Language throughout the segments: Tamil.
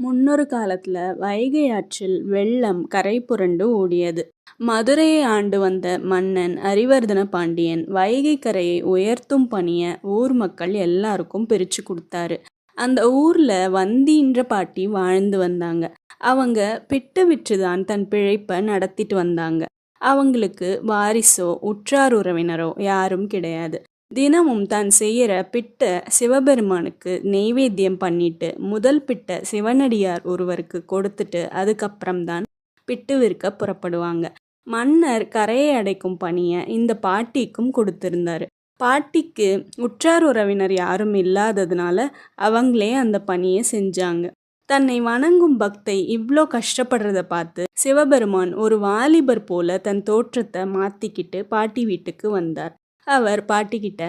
முன்னொரு காலத்துல வைகை ஆற்றில் வெள்ளம் கரை புரண்டு ஓடியது. மதுரையை ஆண்டு வந்த மன்னன் அரிவர்தன பாண்டியன் வைகை கரையை உயர்த்தும் பணிய ஊர் மக்கள் எல்லாருக்கும் பிரிச்சு கொடுத்தாரு. அந்த ஊர்ல வந்தின்ற பாட்டி வாழ்ந்து வந்தாங்க. அவங்க பிட்டு விற்றுதான் தன் பிழைப்ப நடத்திட்டு வந்தாங்க. அவங்களுக்கு வாரிசோ உற்றார் உறவினரோ யாரும் கிடையாது. தினமும் தான் செய்யற பிட்ட சிவபெருமானுக்கு நெய்வேத்தியம் பண்ணிட்டு முதல் பிட்ட சிவனடியார் ஒருவருக்கு கொடுத்துட்டு அதுக்கப்புறம்தான் பிட்டு விற்க புறப்படுவாங்க. மன்னர் கரையை அடைக்கும் பணியை இந்த பாட்டிக்கும் கொடுத்திருந்தாரு. பாட்டிக்கு உற்றார் உறவினர் யாரும் இல்லாததுனால அவங்களே அந்த பணியை செஞ்சாங்க. தன்னை வணங்கும் பக்தை இவ்ளோ கஷ்டப்படுறத பார்த்து சிவபெருமான் ஒரு வாலிபர் போல தன் தோற்றத்தை மாத்திக்கிட்டு பாட்டி வீட்டுக்கு வந்தார். அவர் பாட்டிக்கிட்ட,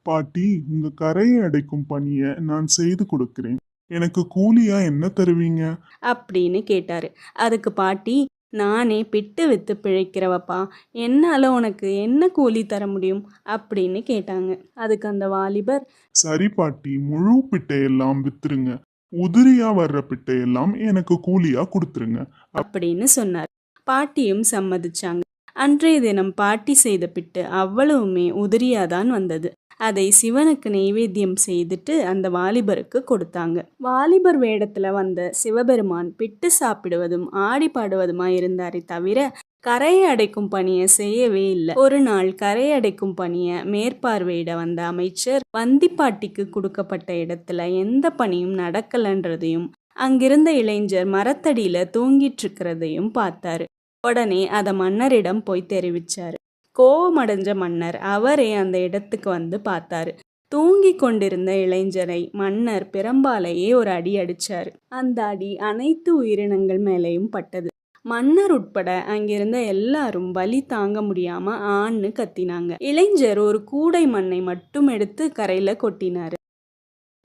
பாட்டி, உங்க கரையை அடைக்கும் பணியை நான் செய்து கொடுக்கிறேன். எனக்கு கூலியா என்ன தருவீங்க அப்படின்னு கேட்டாரு. அதுக்கு பாட்டி, நானே பிட்டு வித்து பிழைக்கிறவப்பா, என்னால உனக்கு என்ன கூலி தர முடியும் அப்படின்னு கேட்டாங்க. அதுக்கு அந்த வாலிபர், சரி பாட்டி, முழு பிட்டையெல்லாம் வித்துருங்க. உதிரியா வர்ற பிட்டையெல்லாம் எனக்கு கூலியா கொடுத்துருங்க அப்படின்னு சொன்னார். பாட்டியும் சம்மதிச்சாங்க. அன்றைய தினம் பாட்டி செய்த பிட்டு அவ்வளவுமே உதிரியாதான் வந்தது. அதை சிவனுக்கு நெய்வேத்தியம் செய்துட்டு அந்த வாலிபருக்கு கொடுத்தாங்க. வாலிபர் வேடத்துல வந்த சிவபெருமான் பிட்டு சாப்பிடுவதும் ஆடி பாடுவதுமா இருந்தாரே தவிர கரையை அடைக்கும் பணியை செய்யவே இல்லை. ஒரு நாள் கரையை அடைக்கும் பணியை மேற்பார்வையிட வந்த அமைச்சர் வந்திப்பாட்டிக்கு கொடுக்கப்பட்ட இடத்துல எந்த பணியும் நடக்கலன்றதையும் அங்கிருந்த இளைஞர் மரத்தடியில தூங்கிட்டு இருக்கிறதையும் பார்த்தாரு. உடனே அதை மன்னரிடம் போய் தெரிவிச்சாரு. கோவமடைஞ்ச மன்னர் அவரே அந்த இடத்துக்கு வந்து பார்த்தாரு. தூங்கி கொண்டிருந்த இளைஞரை மன்னர் பிரம்பாலேயே ஒரு அடி அடிச்சாரு. அந்த அடி அனைத்து உயிரினங்கள் மேலேயும் பட்டது. மன்னர் உட்பட அங்கிருந்த எல்லாரும் வலி தாங்க முடியாம ஆன்னு கத்தினாங்க. இளைஞர் ஒரு கூடை மண்ணை மட்டும் எடுத்து கரையில கொட்டினாரு.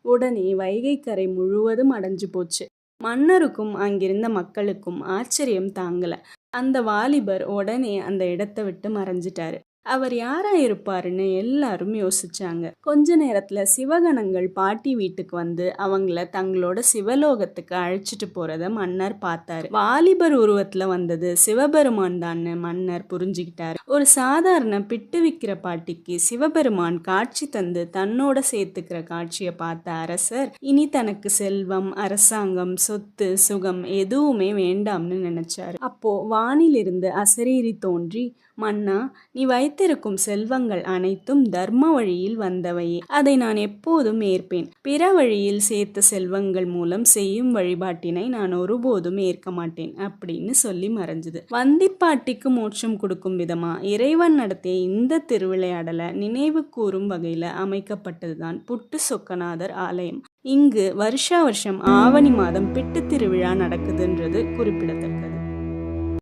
உடனே வைகை கரை முழுவதும் அடைஞ்சு போச்சு. மன்னருக்கும் அங்கிருந்த மக்களுக்கும் ஆச்சரியம் தாங்கல. அந்த வாலிபர் உடனே அந்த இடத்தை விட்டு மறைஞ்சிட்டாரு. அவர் யாரா இருப்பாருன்னு எல்லாரும் யோசிச்சாங்க. கொஞ்ச நேரத்துல சிவகணங்கள் பாட்டி வீட்டுக்கு வந்து அவங்கள தங்களோட சிவலோகத்துக்கு அழைச்சிட்டு போறத மன்னர் பார்த்தாரு. வாலிபர் உருவத்துல வந்தது சிவபெருமான் தான்னு மன்னர் புரிஞ்சுக்கிட்டாரு. ஒரு சாதாரண பிட்டு விக்கிற பாட்டிக்கு சிவபெருமான் காட்சி தந்து தன்னோட சேர்த்துக்கிற காட்சியை பார்த்த அரசர் இனி தனக்கு செல்வம், அரசாங்கம், சொத்து, சுகம் எதுவுமே வேண்டாம்னு நினைச்சாரு. அப்போ வானிலிருந்து அசரீரி தோன்றி, மன்னா, நீ வைத்திருக்கும் செல்வங்கள் அனைத்தும் தர்ம வழியில் வந்தவையே. அதை நான் எப்போதும் ஏற்பேன். பிற வழியில் சேர்த்த செல்வங்கள் மூலம் செய்யும் வழிபாட்டினை நான் ஒருபோதும் ஏற்க மாட்டேன் அப்படின்னு சொல்லி மறைஞ்சது. வந்திப்பாட்டிக்கு மோட்சம் கொடுக்கும் விதமா இறைவன் நடத்திய இந்த திருவிளையாடலை நினைவு கூறும் வகையில அமைக்கப்பட்டதுதான் புட்டு சொக்கநாதர் ஆலயம். இங்கு வருஷா வருஷம் ஆவணி மாதம் பிட்டு திருவிழா நடக்குதுன்றது குறிப்பிடத்தக்கது.